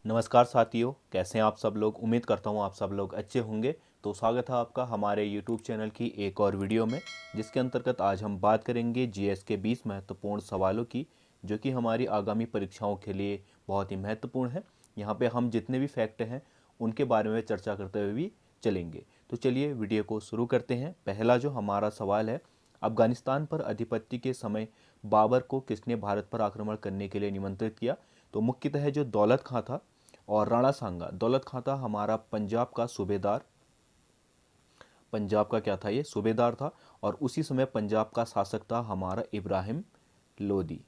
नमस्कार साथियों, कैसे हैं आप सब लोग। उम्मीद करता हूं आप सब लोग अच्छे होंगे। तो स्वागत है आपका हमारे YouTube चैनल की एक और वीडियो में, जिसके अंतर्गत आज हम बात करेंगे जीएस के 20 महत्वपूर्ण सवालों की, जो कि हमारी आगामी परीक्षाओं के लिए बहुत ही महत्वपूर्ण है। यहाँ पे हम जितने भी फैक्ट हैं उनके बारे में चर्चा करते हुए भी चलेंगे। तो चलिए वीडियो को शुरू करते हैं। पहला जो हमारा सवाल है, अफगानिस्तान पर अधिपत्य के समय बाबर को किसने भारत पर आक्रमण करने के लिए निमंत्रित किया। तो मुख्यतः जो दौलत खां था और राणा सांगा। दौलत खां था हमारा पंजाब का सूबेदार, पंजाब का क्या था, ये सूबेदार था। और उसी समय पंजाब का शासक था हमारा इब्राहिम लोदी।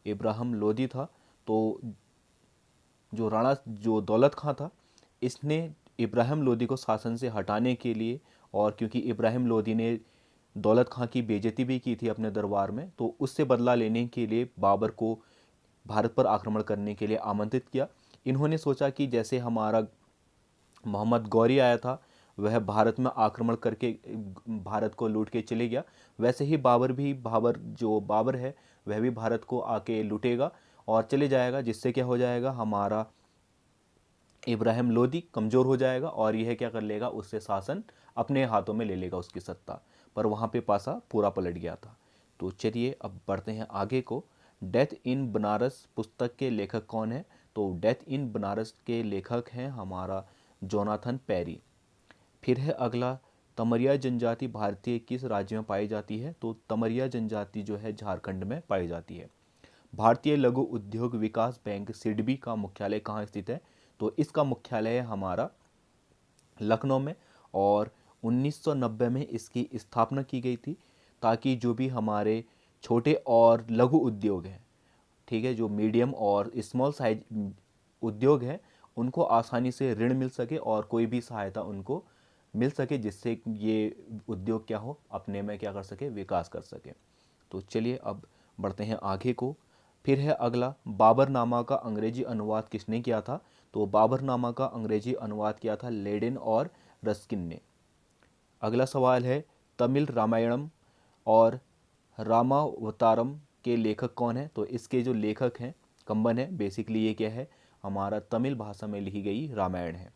इब्राहिम लोदी था। तो जो दौलत खां था, इसने इब्राहिम लोदी को शासन से हटाने के लिए, और क्योंकि इब्राहिम लोदी ने दौलत खां की बेइज्जती भी की थी अपने दरबार में, तो उससे बदला लेने के लिए बाबर को भारत पर आक्रमण करने के लिए आमंत्रित किया। इन्होंने सोचा कि जैसे हमारा मोहम्मद गौरी आया था, वह भारत में आक्रमण करके भारत को लूट के चले गया, वैसे ही बाबर है वह भी भारत को आके लूटेगा और चले जाएगा, जिससे क्या हो जाएगा, हमारा इब्राहिम लोदी कमज़ोर हो जाएगा और यह क्या कर लेगा, उससे शासन अपने हाथों में ले लेगा, उसकी सत्ता। पर वहाँ पे पासा पूरा पलट गया था। तो चलिए अब बढ़ते हैं आगे को। डेथ इन बनारस पुस्तक के लेखक कौन है। तो डेथ इन बनारस के लेखक हैं हमारा जोनाथन पेरी। फिर है अगला, तमरिया जनजाति भारतीय किस राज्य में पाई जाती है। तो तमरिया जनजाति जो है झारखंड में पाई जाती है। भारतीय लघु उद्योग विकास बैंक सिडबी का मुख्यालय कहाँ स्थित है। तो इसका मुख्यालय है हमारा लखनऊ में, और 1990 में इसकी स्थापना की गई थी, ताकि जो भी हमारे छोटे और लघु उद्योग हैं, ठीक है, जो मीडियम और स्मॉल साइज उद्योग हैं, उनको आसानी से ऋण मिल सके और कोई भी सहायता उनको मिल सके, जिससे ये उद्योग क्या हो, अपने में क्या कर सके, विकास कर सके। तो चलिए अब बढ़ते हैं आगे को। फिर है अगला, बाबरनामा का अंग्रेजी अनुवाद किसने किया था। तो बाबरनामा का अंग्रेजी अनुवाद किया था लेडेन और रस्किन ने। अगला सवाल है, तमिल रामायणम और रामावतारम के लेखक कौन है। तो इसके जो लेखक हैं कंबन है। बेसिकली ये क्या है, हमारा तमिल भाषा में लिखी गई रामायण है।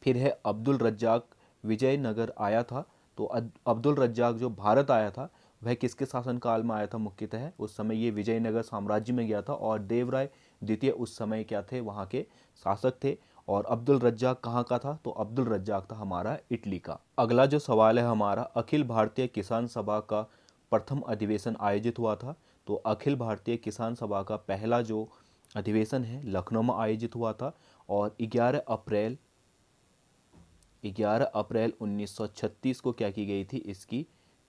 फिर है अब्दुल रज्जाक विजयनगर आया था। तो अब्दुल रज्जाक जो भारत आया था, वह किसके शासनकाल में आया था मुख्यतः। उस समय ये विजयनगर साम्राज्य में गया था, और देवराय द्वितीय उस समय क्या थे, वहाँ के शासक थे। और अब्दुल रज्जाक कहाँ का था। तो अब्दुल रज्जाक था हमारा इटली का। अगला जो सवाल है हमारा, अखिल भारतीय किसान सभा का प्रथम अधिवेशन आयोजित हुआ था। तो अखिल भारतीय किसान सभा का पहला जो अधिवेशन है लखनऊ में आयोजित हुआ था, और 11 अप्रैल 1936 को क्या की गई थी, इसकी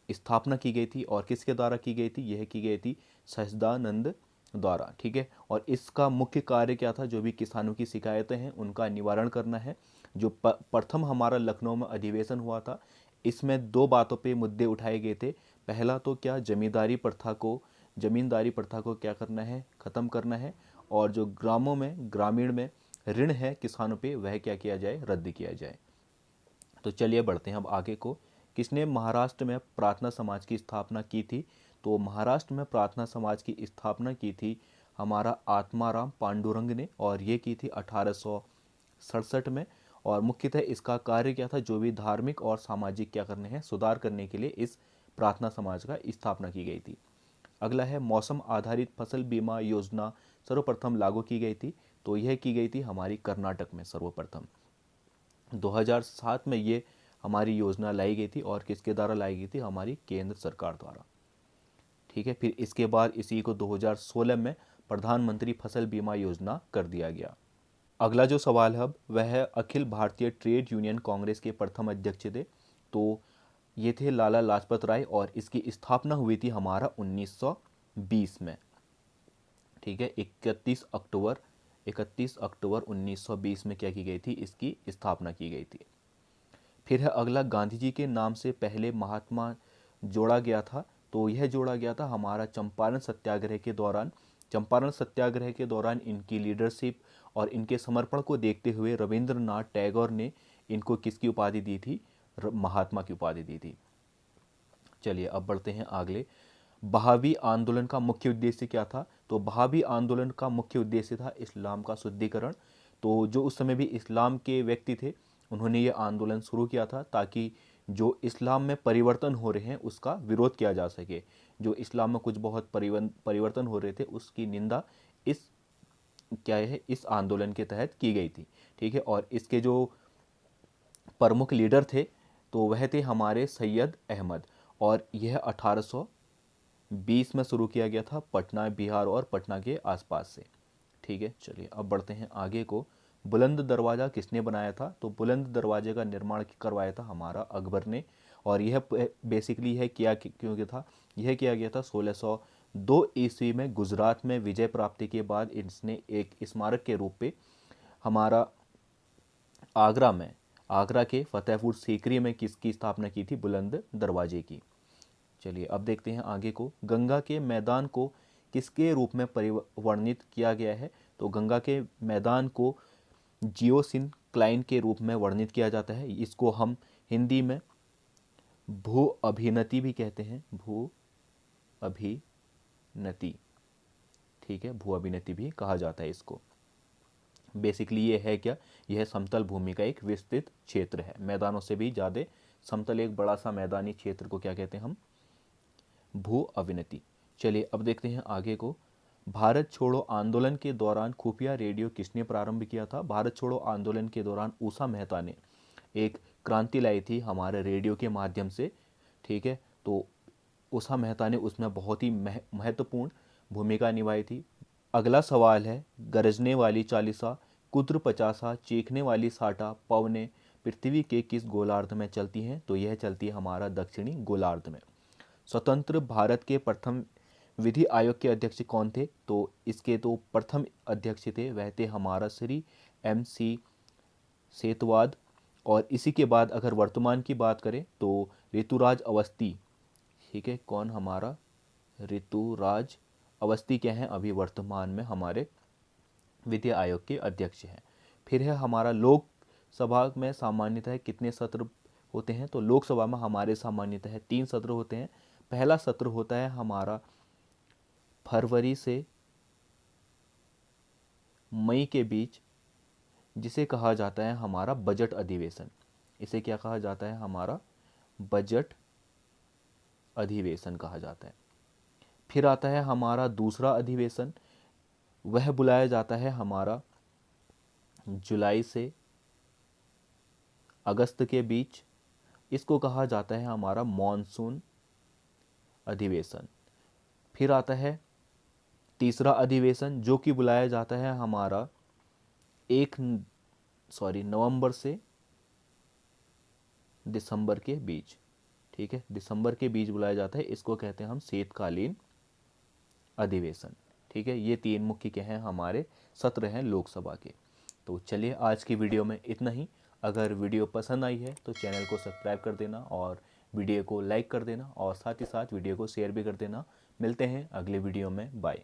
स्थापना की गई थी। और किसके द्वारा की गई थी, यह की गई थी सच्चिदानंद द्वारा, ठीक है। और इसका मुख्य कार्य क्या था, जो भी किसानों की शिकायतें हैं उनका निवारण करना है। जो प्रथम हमारा लखनऊ में अधिवेशन हुआ था, इसमें दो बातों पे मुद्दे उठाए गए थे। पहला तो क्या, जमींदारी प्रथा को क्या करना है, ख़त्म करना है। और जो ग्रामीण में ऋण है किसानों पे, वह क्या किया जाए, रद्द किया जाए। तो चलिए बढ़ते हैं अब आगे को। किसने महाराष्ट्र में प्रार्थना समाज की स्थापना की थी। तो महाराष्ट्र में प्रार्थना समाज की स्थापना की थी हमारा आत्माराम पांडुरंग ने, और ये की थी 1867 में। और मुख्यतः इसका कार्य क्या था, जो भी धार्मिक और सामाजिक क्या करने हैं, सुधार करने के लिए इस प्रार्थना समाज का स्थापना की गई थी। अगला है, मौसम आधारित फसल बीमा योजना सर्वप्रथम लागू की गई थी। तो यह की गई थी हमारी कर्नाटक में सर्वप्रथम। 2007 में ये हमारी योजना लाई गई थी, और किसके द्वारा लाई गई थी, हमारी केंद्र सरकार द्वारा, ठीक है। फिर इसके बाद इसी को 2016 में प्रधानमंत्री फसल बीमा योजना कर दिया गया। अगला जो सवाल है अब, वह है अखिल भारतीय ट्रेड यूनियन कांग्रेस के प्रथम अध्यक्ष थे। तो ये थे लाला लाजपत राय, और इसकी स्थापना हुई थी हमारा 1920 में, ठीक है। 31 अक्टूबर 1920 में क्या की गई थी, इसकी स्थापना की गई थी। फिर है अगला, गांधी जी के नाम से पहले महात्मा जोड़ा गया था। तो यह जोड़ा गया था हमारा चंपारण सत्याग्रह के दौरान। चंपारण सत्याग्रह के दौरान इनकी लीडरशिप और इनके समर्पण को देखते हुए रविंद्रनाथ टैगोर ने इनको किसकी उपाधि दी थी, महात्मा की उपाधि दी थी। चलिए अब बढ़ते हैं आगे। बहावी आंदोलन का मुख्य उद्देश्य क्या था? तो बहावी आंदोलन का मुख्य उद्देश्य था इस्लाम का शुद्धिकरण। तो जो उस समय भी इस्लाम के व्यक्ति थे, उन्होंने ये आंदोलन शुरू किया था ताकि जो इस्लाम में परिवर्तन हो रहे हैं उसका विरोध किया जा सके। जो इस्लाम में कुछ बहुत परिवर्तन हो रहे थे उसकी निंदा इस क्या है इस आंदोलन के तहत की गई थी। ठीक है, और इसके जो प्रमुख लीडर थे तो वह थे हमारे सैयद अहमद, और यह 1820 में शुरू किया गया था पटना, बिहार और पटना के आसपास से। ठीक है, चलिए अब बढ़ते हैं आगे को। बुलंद दरवाज़ा किसने बनाया था? तो बुलंद दरवाजे का निर्माण करवाया था हमारा अकबर ने, और यह बेसिकली यह क्यों था, यह किया गया था 1602 ईस्वी में गुजरात में विजय प्राप्ति के बाद। इसने एक स्मारक के रूप में हमारा आगरा के फतेहपुर सीकरी में किसकी स्थापना की थी? बुलंद दरवाजे की। चलिए अब देखते हैं आगे को। गंगा के मैदान को किसके रूप में परिवर्णित किया गया है? तो गंगा के मैदान को जियोसिनक्लाइन के रूप में वर्णित किया जाता है। इसको हम हिंदी में भू अभिनति भी कहते हैं, भू अभिनति। ठीक है, भू अभिनति भी कहा जाता है इसको। बेसिकली ये है क्या, यह समतल भूमि का एक विस्तृत क्षेत्र है, मैदानों से भी ज़्यादा समतल एक बड़ा सा मैदानी क्षेत्र को क्या कहते हैं हम? भू अभिनति। चलिए अब देखते हैं आगे को। भारत छोड़ो आंदोलन के दौरान खुफिया रेडियो किसने प्रारंभ किया था? भारत छोड़ो आंदोलन के दौरान उषा मेहता ने एक क्रांति लाई थी हमारे रेडियो के माध्यम से। ठीक है, तो उषा मेहता ने उसमें बहुत ही महत्वपूर्ण भूमिका निभाई थी। अगला सवाल है, गरजने वाली चालीसा, कुद्र पचासा, चीखने वाली साटा, पवने पृथ्वी के किस गोलार्ध में चलती हैं? तो यह चलती है हमारा दक्षिणी गोलार्ध में। स्वतंत्र भारत के प्रथम विधि आयोग के अध्यक्ष कौन थे? तो इसके तो प्रथम अध्यक्ष थे वह थे हमारा श्री MC सेतवाद, और इसी के बाद अगर वर्तमान की बात करें तो ऋतुराज अवस्थी। ठीक है, कौन? हमारा ऋतुराज अवस्थी क्या है अभी वर्तमान में हमारे विधि आयोग के अध्यक्ष हैं। फिर है हमारा लोकसभा में सामान्यतः कितने सत्र होते हैं? तो लोकसभा में हमारे सामान्यतः 3 सत्र होते हैं। पहला सत्र होता है हमारा फरवरी से मई के बीच, जिसे कहा जाता है हमारा बजट अधिवेशन। इसे क्या कहा जाता है? हमारा बजट अधिवेशन कहा जाता है। फिर आता है हमारा दूसरा अधिवेशन, वह बुलाया जाता है हमारा जुलाई से अगस्त के बीच। इसको कहा जाता है हमारा मॉनसून अधिवेशन। फिर आता है तीसरा अधिवेशन जो कि बुलाया जाता है हमारा नवंबर से दिसंबर के बीच। ठीक है, दिसंबर के बीच बुलाया जाता है, इसको कहते हैं हम शीतकालीन अधिवेशन। ठीक है, ये 3 मुख्य क्या हैं हमारे सत्र हैं लोकसभा के। तो चलिए आज की वीडियो में इतना ही। अगर वीडियो पसंद आई है तो चैनल को सब्सक्राइब कर देना और वीडियो को लाइक कर देना, और साथ ही साथ वीडियो को शेयर भी कर देना। मिलते हैं अगले वीडियो में, बाय।